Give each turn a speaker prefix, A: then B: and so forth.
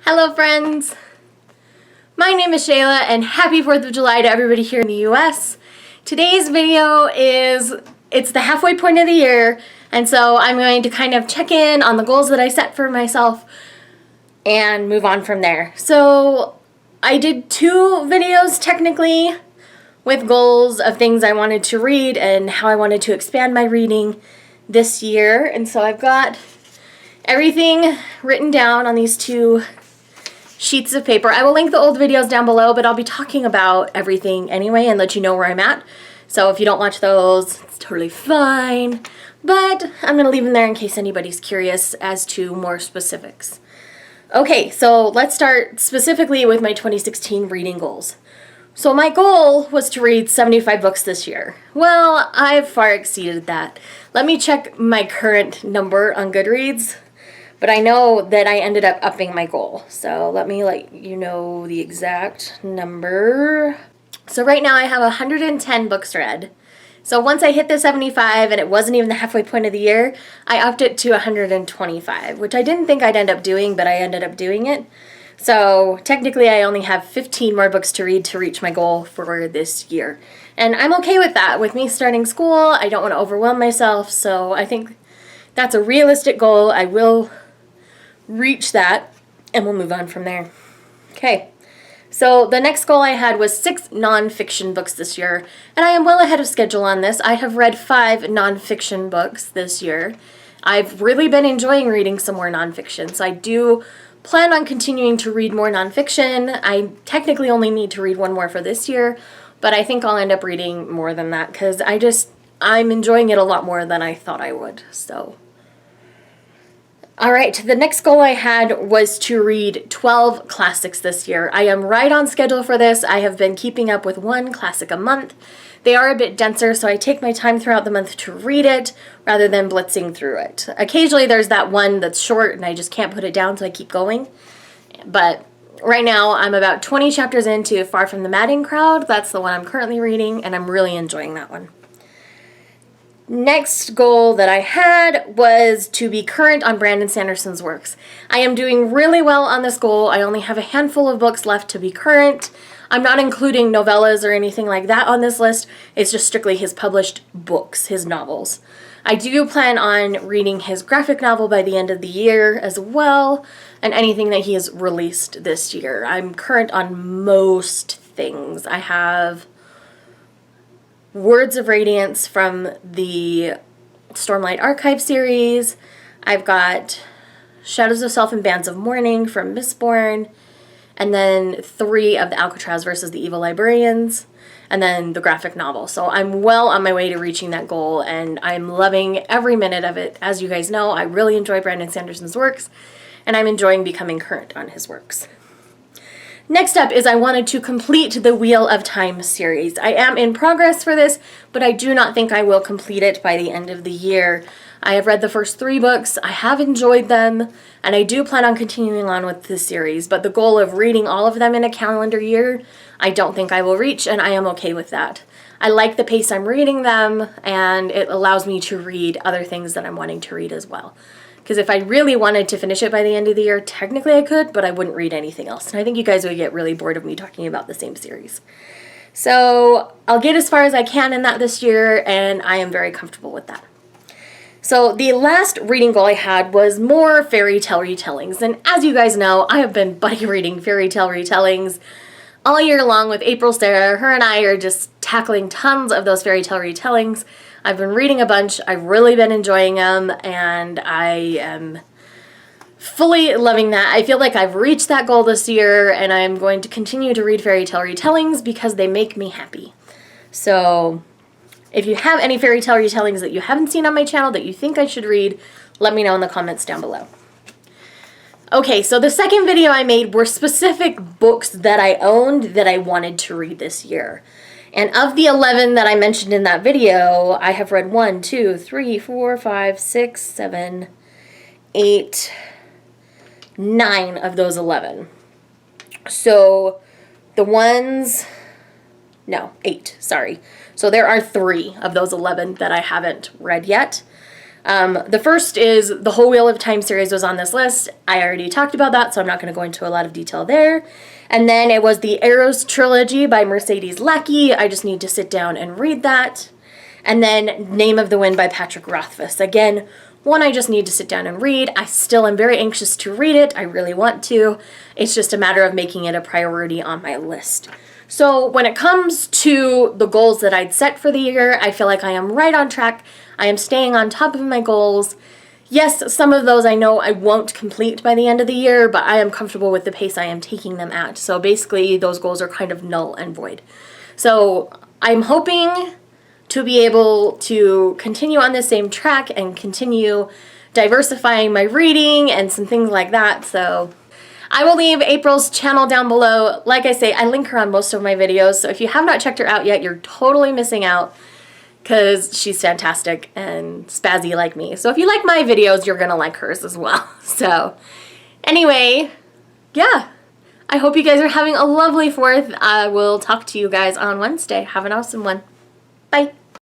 A: Hello friends! My name is Shayla and happy 4th of July to everybody here in the US. Today's video it's the halfway point of the year, and so I'm going to kind of check in on the goals that I set for myself and move on from there. So I did 2 videos technically with goals of things I wanted to read and how I wanted to expand my reading this year, and so I've got everything written down on these 2 sheets of paper. I will link the old videos down below, but I'll be talking about everything anyway and let you know where I'm at. So if you don't watch those, it's totally fine. But I'm going to leave them there in case anybody's curious as to more specifics. Okay, so let's start specifically with my 2016 reading goals. So my goal was to read 75 books this year. Well, I've far exceeded that. Let me check my current number on Goodreads. But I know that I ended up upping my goal. So let me let you know the exact number. So right now I have 110 books read. So once I hit the 75 and it wasn't even the halfway point of the year, I upped it to 125, which I didn't think I'd end up doing, but I ended up doing it. So technically I only have 15 more books to read to reach my goal for this year. And I'm okay with that. With me starting school, I don't want to overwhelm myself, so I think that's a realistic goal. I will reach that and we'll move on from there. Okay, so the next goal I had was 6 nonfiction books this year, and I am well ahead of schedule on this. I have read 5 nonfiction books this year. I've really been enjoying reading some more nonfiction, so I do plan on continuing to read more nonfiction. I technically only need to read 1 more for this year, but I think I'll end up reading more than that because I'm enjoying it a lot more than I thought I would. So alright, the next goal I had was to read 12 classics this year. I am right on schedule for this. I have been keeping up with 1 classic a month. They are a bit denser, so I take my time throughout the month to read it rather than blitzing through it. Occasionally there's that one that's short and I just can't put it down, so I keep going. But right now I'm about 20 chapters into Far from the Madding Crowd. That's the one I'm currently reading, and I'm really enjoying that one. Next goal that I had was to be current on Brandon Sanderson's works. I am doing really well on this goal. I only have a handful of books left to be current. I'm not including novellas or anything like that on this list. It's just strictly his published books, his novels. I do plan on reading his graphic novel by the end of the year as well, and anything that he has released this year. I'm current on most things. I have Words of Radiance from the Stormlight Archive series. I've got Shadows of Self and Bands of Mourning from Mistborn, and then 3 of the Alcatraz versus the Evil Librarians, and then the graphic novel. So I'm well on my way to reaching that goal, and I'm loving every minute of it. As you guys know, I really enjoy Brandon Sanderson's works, and I'm enjoying becoming current on his works. Next up is I wanted to complete the Wheel of Time series. I am in progress for this, but I do not think I will complete it by the end of the year. I have read the first 3 books, I have enjoyed them, and I do plan on continuing on with this series, but the goal of reading all of them in a calendar year, I don't think I will reach, and I am okay with that. I like the pace I'm reading them, and it allows me to read other things that I'm wanting to read as well. Because if I really wanted to finish it by the end of the year, technically I could, but I wouldn't read anything else. And I think you guys would get really bored of me talking about the same series. So I'll get as far as I can in that this year, and I am very comfortable with that. So the last reading goal I had was more fairy tale retellings. And as you guys know, I have been buddy reading fairy tale retellings all year long with April Sarah. Her and I are just tackling tons of those fairy tale retellings. I've been reading a bunch, I've really been enjoying them, and I am fully loving that. I feel like I've reached that goal this year, and I'm going to continue to read fairy tale retellings because they make me happy. So if you have any fairy tale retellings that you haven't seen on my channel that you think I should read, let me know in the comments down below. Okay, so the second video I made were specific books that I owned that I wanted to read this year. And of the 11 that I mentioned in that video, I have read 1, 2, 3, 4, 5, 6, 7, 8, 9 of those 11. So the ones, no, 8, sorry. So there are 3 of those 11 that I haven't read yet. The first is the whole Wheel of Time series was on this list. I already talked about that, so I'm not going to go into a lot of detail there. And then it was the Arrows trilogy by Mercedes Lackey. I just need to sit down and read that. And then Name of the Wind by Patrick Rothfuss. Again, one I just need to sit down and read. I still am very anxious to read it. I really want to. It's just a matter of making it a priority on my list. So when it comes to the goals that I'd set for the year, I feel like I am right on track. I am staying on top of my goals. Yes, some of those I know I won't complete by the end of the year, but I am comfortable with the pace I am taking them at. So basically, those goals are kind of null and void. So I'm hoping to be able to continue on the same track and continue diversifying my reading and some things like that. So I will leave April's channel down below. Like I say, I link her on most of my videos, so if you have not checked her out yet, you're totally missing out because she's fantastic and spazzy like me. So if you like my videos, you're gonna like hers as well. So anyway, yeah, I hope you guys are having a lovely 4th. I will talk to you guys on Wednesday. Have an awesome one. Bye.